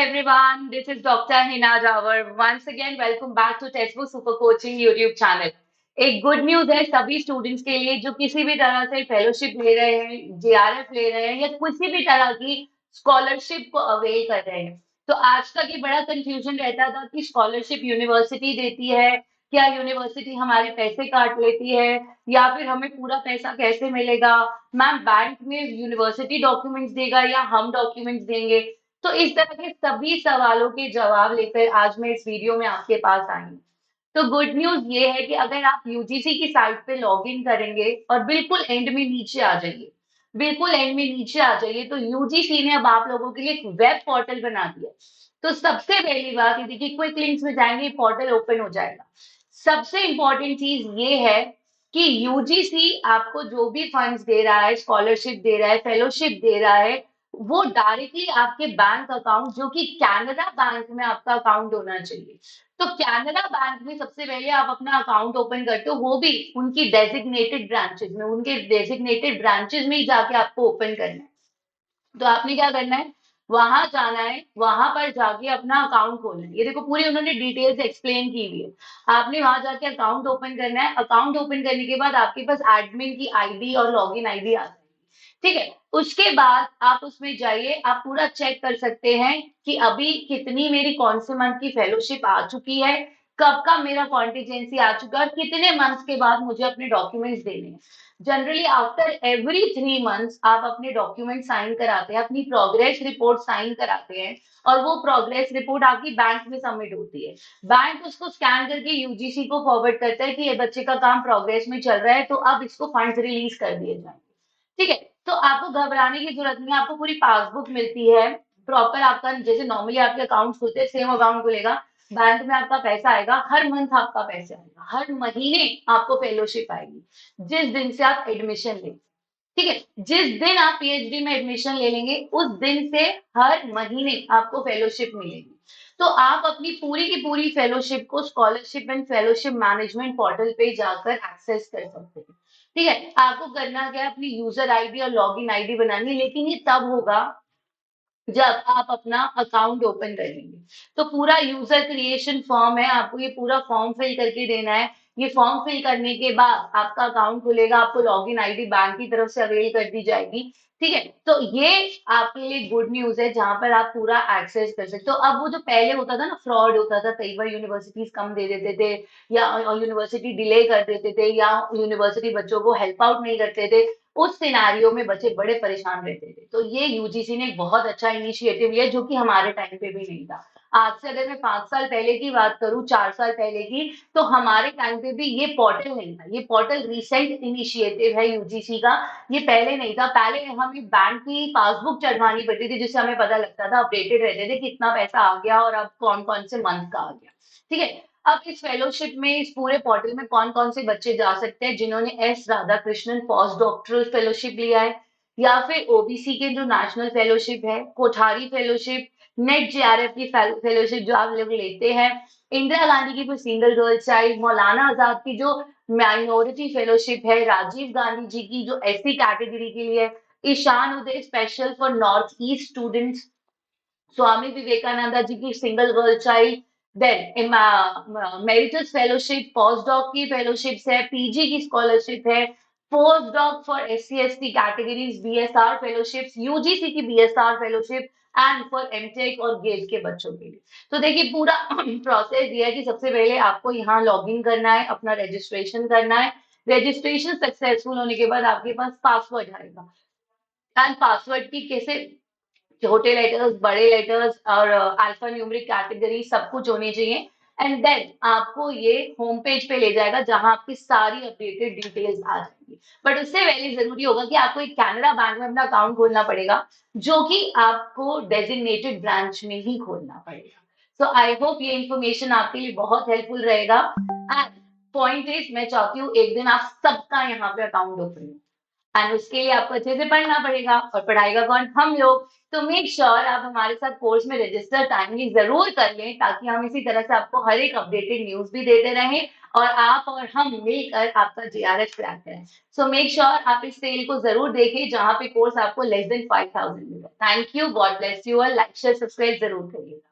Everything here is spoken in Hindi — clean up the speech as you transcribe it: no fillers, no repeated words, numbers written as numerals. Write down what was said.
everyone. This is Dr. Hina Jawar. Once again, welcome back to Textbook Super Coaching YouTube channel. एक गुड न्यूज है सभी स्टूडेंट्स के लिए जो किसी भी तरह से फेलोशिप ले रहे हैं, जेआरएफ ले रहे हैं या किसी भी तरह की स्कॉलरशिप को अवेल कर रहे हैं। तो आज तक ये बड़ा कंफ्यूजन रहता था कि स्कॉलरशिप यूनिवर्सिटी देती है, क्या यूनिवर्सिटी हमारे पैसे काट लेती है या फिर हमें पूरा पैसा कैसे मिलेगा। मैम बैंक में यूनिवर्सिटी डॉक्यूमेंट्स देगा या हम डॉक्यूमेंट्स देंगे। तो इस तरह के सभी सवालों के जवाब लेकर आज मैं इस वीडियो में आपके पास आई हूँ। तो गुड न्यूज ये है कि अगर आप यूजीसी की साइट पे लॉग इन करेंगे और बिल्कुल एंड में नीचे आ जाइए, बिल्कुल एंड में नीचे आ जाइए, तो यूजीसी ने अब आप लोगों के लिए एक वेब पोर्टल बना दिया। तो सबसे पहली बात ये देखिए, क्विक लिंक्स में जाएंगे, पोर्टल ओपन हो जाएगा। सबसे इंपॉर्टेंट चीज ये है कि यूजीसी आपको जो भी फंड्स दे रहा है, स्कॉलरशिप दे रहा है, फेलोशिप दे रहा है, वो डायरेक्टली आपके बैंक अकाउंट, जो कि कैनरा बैंक में आपका अकाउंट होना चाहिए। तो कैनरा बैंक में सबसे पहले आप अपना अकाउंट ओपन करते हो, वो भी उनकी डेजिग्नेटेड ब्रांचेस में, उनके डेजिग्नेटेड ब्रांचेस में ही जाके आपको ओपन करना है। तो आपने क्या करना है, वहां जाना है, वहां पर जाके अपना अकाउंट खोलना है। ये देखो पूरी उन्होंने डिटेल्स एक्सप्लेन की हुई है। आपने वहां जाके अकाउंट ओपन करना है। अकाउंट ओपन करने के बाद आपके पास एडमिन की आईडी और लॉगिन आईडी आ जाएगी। ठीक है, उसके बाद आप उसमें जाइए, आप पूरा चेक कर सकते हैं कि अभी कितनी मेरी कौन से मंथ की फेलोशिप आ चुकी है, कब का मेरा कॉन्टिजेंसी आ चुका है और कितने मंथ्स के बाद मुझे अपने डॉक्यूमेंट्स देने हैं। जनरली आफ्टर एवरी 3 मंथ्स आप अपने डॉक्यूमेंट साइन कराते हैं, अपनी प्रोग्रेस रिपोर्ट साइन कराते हैं और वो प्रोग्रेस रिपोर्ट आपकी बैंक में सबमिट होती है। बैंक उसको स्कैन करके यूजीसी को फॉरवर्ड करता है कि ये बच्चे का काम प्रोग्रेस में चल रहा है, तो अब इसको फंड्स रिलीज कर दिए जाएंगे। ठीक है, तो आपको घबराने की जरूरत नहीं है। आपको पूरी पासबुक मिलती है, प्रॉपर आपका जैसे नॉर्मली आपके अकाउंट खुलते हैं सेम अकाउंट खुलेगा। बैंक में आपका पैसा आएगा, हर मंथ आपका पैसा आएगा, हर महीने आपको फेलोशिप आएगी जिस दिन से आप एडमिशन लेंगे। ठीक है, जिस दिन आप पीएचडी में एडमिशन ले लेंगे उस दिन से हर महीने आपको फेलोशिप मिलेगी। तो आप अपनी पूरी की पूरी फेलोशिप को scholarship and fellowship management portal पे जाकर एक्सेस कर सकते हैं। ठीक है, आपको करना क्या है, अपनी यूजर आईडी और लॉगिन आईडी बनानी है, लेकिन ये तब होगा जब आप अपना अकाउंट ओपन करेंगे। तो पूरा यूजर क्रिएशन फॉर्म है, आपको ये पूरा फॉर्म फिल करके देना है। ये फॉर्म फिल करने के बाद आपका अकाउंट खुलेगा, आपको लॉगिन आईडी बैंक की तरफ से अवेल कर दी जाएगी। ठीक है, तो ये आपके लिए गुड न्यूज है जहां पर आप पूरा एक्सेस कर सकते हो। अब वो जो पहले होता था ना, फ्रॉड होता था, कई बार यूनिवर्सिटीज कम दे देते थे या यूनिवर्सिटी डिले कर देते थे या यूनिवर्सिटी बच्चों को हेल्प आउट नहीं करते थे, उस सिनारियो में बच्चे बड़े परेशान रहते थे। तो ये यूजीसी ने बहुत अच्छा इनिशिएटिव लिया जो कि हमारे टाइम पे भी नहीं था। आज से अगर मैं 5 साल पहले की बात करूं, 4 साल पहले की, तो हमारे टाइम पे भी ये पोर्टल नहीं था। ये पोर्टल रिसेंट इनिशिएटिव है यूजीसी का, ये पहले नहीं था। पहले हमें बैंक की पासबुक चढ़वानी पड़ती थी जिससे हमें पता लगता था, अपडेटेड रहते थे कितना पैसा आ गया और अब कौन कौन से मंथ का आ गया। ठीक है, अब इस फेलोशिप में, इस पूरे पोर्टल में कौन कौन से बच्चे जा सकते हैं, जिन्होंने S Radhakrishnan post doctoral fellowship लिया है या फिर ओबीसी के जो नेशनल फेलोशिप है, कोठारी फेलोशिप, नेट जेआरएफ की फेलोशिप जो आप लोग लेते हैं, इंदिरा गांधी की कोई single girl child, Maulana Azad की जो माइनॉरिटी फेलोशिप है, राजीव गांधी जी की जो एससी कैटेगरी के लिए, Ishan Uday special for north east students, Swami Vivekananda ji की single girl child, then merits fellowship, post doc की फेलोशिप्स है, पीजी की स्कॉलरशिप है, post doc for SC ST categories, BSR fellowships, UGC की BSR fellowship and for MTech और गेट के बच्चों के लिए। तो देखिए पूरा प्रोसेस ये है कि सबसे पहले आपको यहाँ लॉग इन करना है, अपना रजिस्ट्रेशन करना है। रजिस्ट्रेशन सक्सेसफुल होने के बाद आपके पास पासवर्ड आएगा एंड पासवर्ड की कैसे, छोटे लेटर्स, बड़े लेटर्स और अल्फा न्यूमेरिक कैटेगरी सब कुछ होनी चाहिए। एंड देन आपको ये होम पेज पे ले जाएगा जहां आपकी सारी अपडेटेड डिटेल्स आ जाएंगी। बट उससे पहले जरूरी होगा कि आपको एक कैनरा बैंक में अपना अकाउंट खोलना पड़ेगा, जो कि आपको डेजिग्नेटेड ब्रांच में ही खोलना पड़ेगा। सो आई होप ये इंफॉर्मेशन आपके लिए बहुत हेल्पफुल रहेगा। एंड पॉइंट इज, मैं चाहती हूँ एक दिन आप सबका यहाँ पे अकाउंट ओपन हो। एंड उसके लिए आपको अच्छे से पढ़ना पड़ेगा और पढ़ाएगा कौन? हम लोग। तो मेक श्योर आप हमारे साथ कोर्स में रजिस्टर टाइमली ज़रूर कर लें ताकि हम इसी तरह से आपको हर एक अपडेटेड न्यूज़ भी देते रहें और आप और हम मिलकर आपका जेआरएफ क्रैक करें। सो मेक श्योर आप इस सेल को ज़रूर देखें जहाँ पे कोर्स आपको लेस देन 5000 मिलेगा। Thank you, God bless you all. Like, share, subscribe ज़रूर करिएगा।